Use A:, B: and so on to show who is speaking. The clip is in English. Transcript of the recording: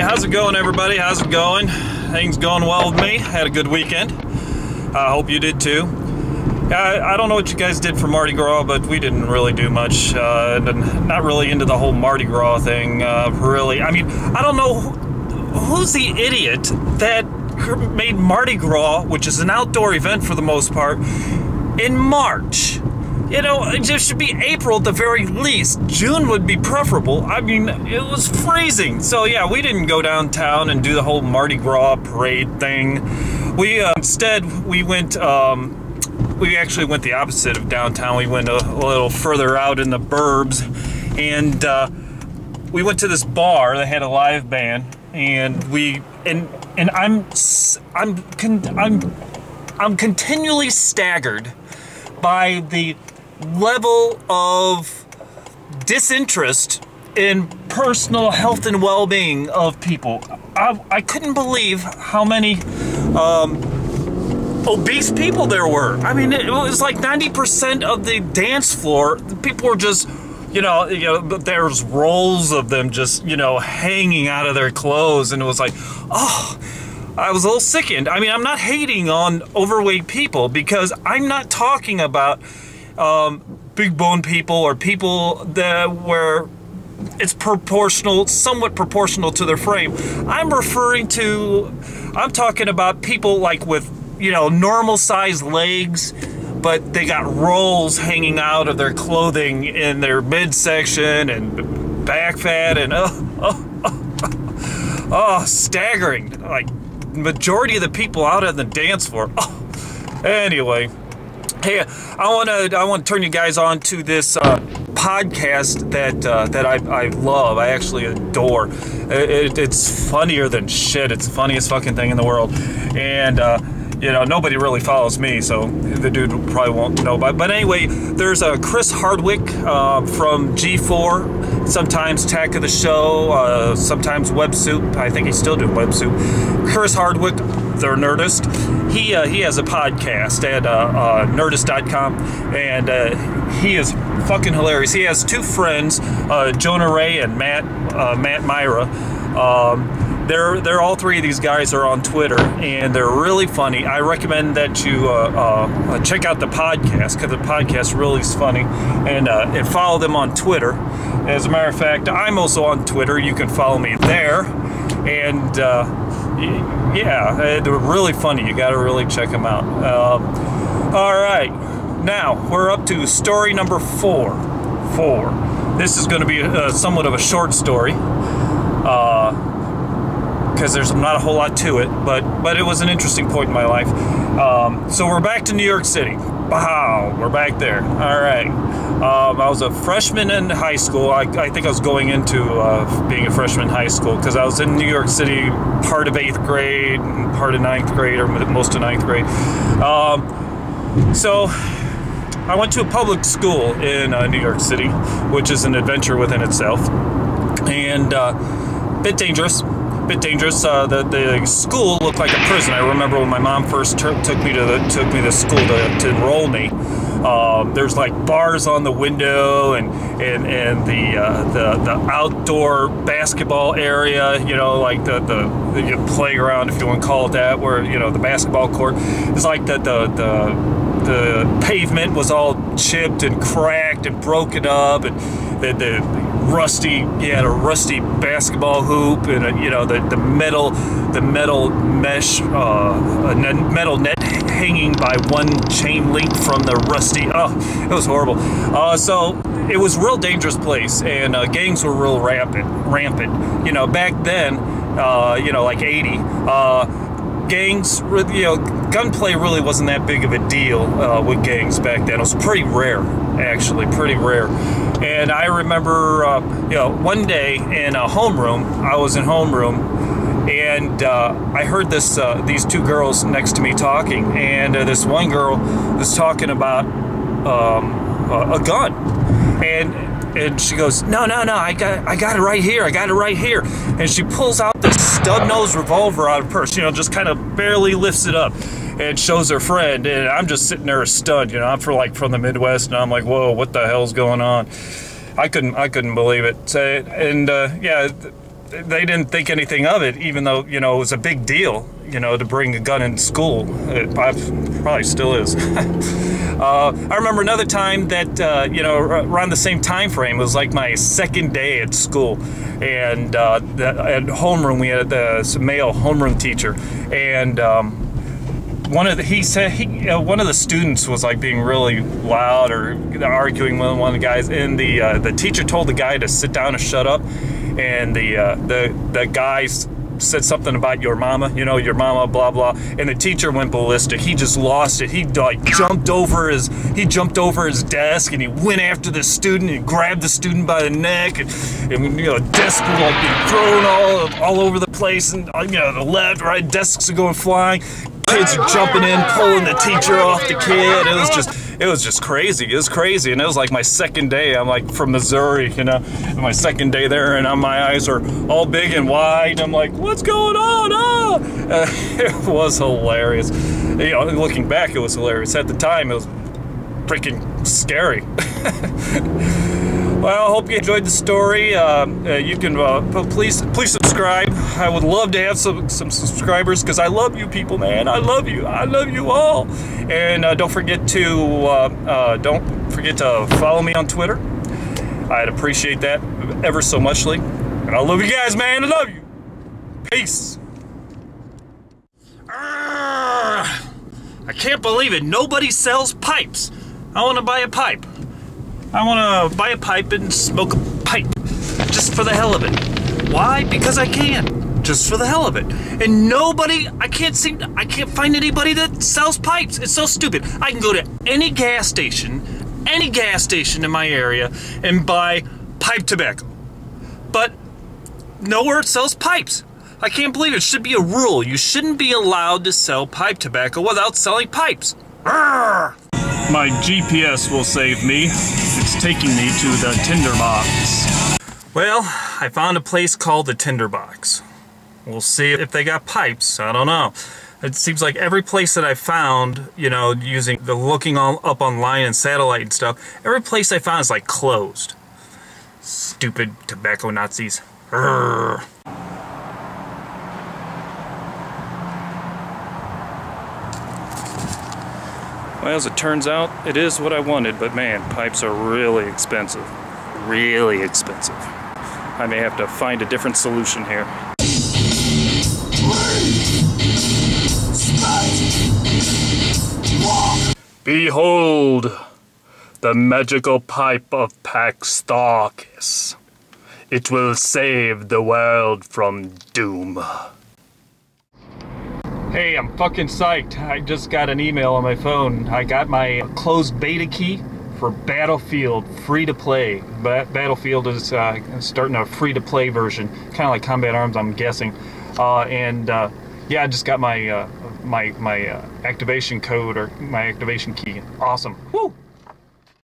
A: how's it going, everybody? How's it going? Things going well with me. Had a good weekend. I hope you did too. I don't know what you guys did for Mardi Gras, but we didn't really do much. Not really into the whole Mardi Gras thing, really. I mean, I don't know who's the idiot that made Mardi Gras, which is an outdoor event for the most part, in March. You know, it just should be April at the very least. June would be preferable. I mean, it was freezing. So yeah, we didn't go downtown and do the whole Mardi Gras parade thing. We instead we went. We actually went the opposite of downtown. We went a little further out in the burbs, and we went to this bar that had a live band, and I'm continually staggered by the level of disinterest in personal health and well-being of people. I couldn't believe how many obese people there were. I mean, it was like 90% of the dance floor, people were just, you know, there's rolls of them just, you know, hanging out of their clothes, and it was like, oh, I was a little sickened. I mean, I'm not hating on overweight people, because I'm not talking about big bone people or people that where it's proportional, somewhat proportional to their frame. I'm talking about people like with, you know, normal sized legs, but they got rolls hanging out of their clothing in their midsection and back fat, and staggering. Like, majority of the people out on the dance floor. Anyway, hey, I want to turn you guys on to this podcast that I love. I actually adore. It's funnier than shit. It's the funniest fucking thing in the world, and you know, nobody really follows me, so the dude probably won't know. But anyway, there's a Chris Hardwick from G4, sometimes Tech of the Show, sometimes Web Soup. I think he's still doing Web Soup. Chris Hardwick, the Nerdist, he has a podcast at Nerdist.com, and he is fucking hilarious. He has two friends, Jonah Ray and Matt Myra. They're all three of these guys are on Twitter, and they're really funny. I recommend that you check out the podcast, because the podcast really is funny, and follow them on Twitter. As a matter of fact, I'm also on Twitter. You can follow me there, and yeah, they're really funny. You got to really check them out. All right, now we're up to story number 4. This is going to be somewhat of a short story. Because there's not a whole lot to it, but it was an interesting point in my life. So we're back to New York City. Wow, we're back there. All right. I was a freshman in high school. I think I was going into being a freshman in high school, because I was in New York City part of 8th grade and part of 9th grade, or most of 9th grade. So I went to a public school in New York City, which is an adventure within itself, and bit dangerous. The school looked like a prison. I remember when my mom first took me to the school to enroll me. There's like bars on the window, and the outdoor basketball area. You know, like the playground, if you want to call it that, where, you know, the basketball court. It's like the pavement was all chipped and cracked and broken up, and the rusty basketball hoop, and you know, the metal mesh metal net hanging by one chain link from the rusty. Oh, it was horrible. So it was a real dangerous place, and gangs were real rampant. You know, back then, you know, like 80. Gangs, you know, gunplay really wasn't that big of a deal with gangs back then. It was pretty rare, actually, pretty rare. And I remember, you know, one day in a homeroom, I was in homeroom, and I heard these two girls next to me talking, and this one girl was talking about a gun, and she goes, no, I got it right here, and she pulls out this stub-nosed revolver out of her purse, you know, just kind of barely lifts it up and shows her friend, and I'm just sitting there stunned, you know. I'm from the Midwest, and I'm like, whoa, what the hell's going on? I couldn't believe it. So, and yeah, they didn't think anything of it, even though, you know, it was a big deal, you know, to bring a gun in school. It probably still is. I remember another time that, you know, around the same time frame, it was like my second day at school. And at homeroom, we had a male homeroom teacher. And one of the students was like being really loud or arguing with one of the guys. And the teacher told the guy to sit down and shut up. And the guy said something about your mama, you know, your mama, blah blah, and the teacher went ballistic. He just lost it. He like jumped over his desk and he went after the student and grabbed the student by the neck, and you know, desk was like being thrown all over the place, and you know, the left, right, desks are going flying. Kids are jumping in, pulling the teacher off the kid. It was just crazy. It was crazy, and it was like my second day. I'm like from Missouri, you know, my second day there, and my eyes are all big and wide. I'm like, what's going on? Oh! It was hilarious. You know, looking back, it was hilarious. At the time, it was freaking scary. Well, I hope you enjoyed the story. You can please subscribe. I would love to have some subscribers, because I love you people, man. I love you all. And don't forget to follow me on Twitter. I'd appreciate that ever so muchly. And I love you guys, man. I love you. Peace. I can't believe it. Nobody sells pipes. I want to buy a pipe. I want to buy a pipe and smoke a pipe, just for the hell of it. Why? Because I can, just for the hell of it. And nobody, I can't find anybody that sells pipes. It's so stupid. I can go to any gas station in my area and buy pipe tobacco, but nowhere sells pipes. I can't believe it. It should be a rule. You shouldn't be allowed to sell pipe tobacco without selling pipes. Arrgh! My GPS will save me. It's taking me to the tinderbox. Well, I found a place called the Tinderbox. We'll see if they got pipes. I don't know. It seems like every place that I found, you know, using the looking up online and satellite and stuff, every place I found is like closed. Stupid tobacco Nazis. Arrgh. Well, as it turns out, it is what I wanted, but man, pipes are really expensive. Really expensive. I may have to find a different solution here. Behold, the magical pipe of Paxtarchus. It will save the world from doom. Hey, I'm fucking psyched. I just got an email on my phone. I got my closed beta key for Battlefield free to play. Battlefield is starting a free to play version, kind of like Combat Arms, I'm guessing. Yeah, I just got my my activation code, or my activation key. Awesome. Woo!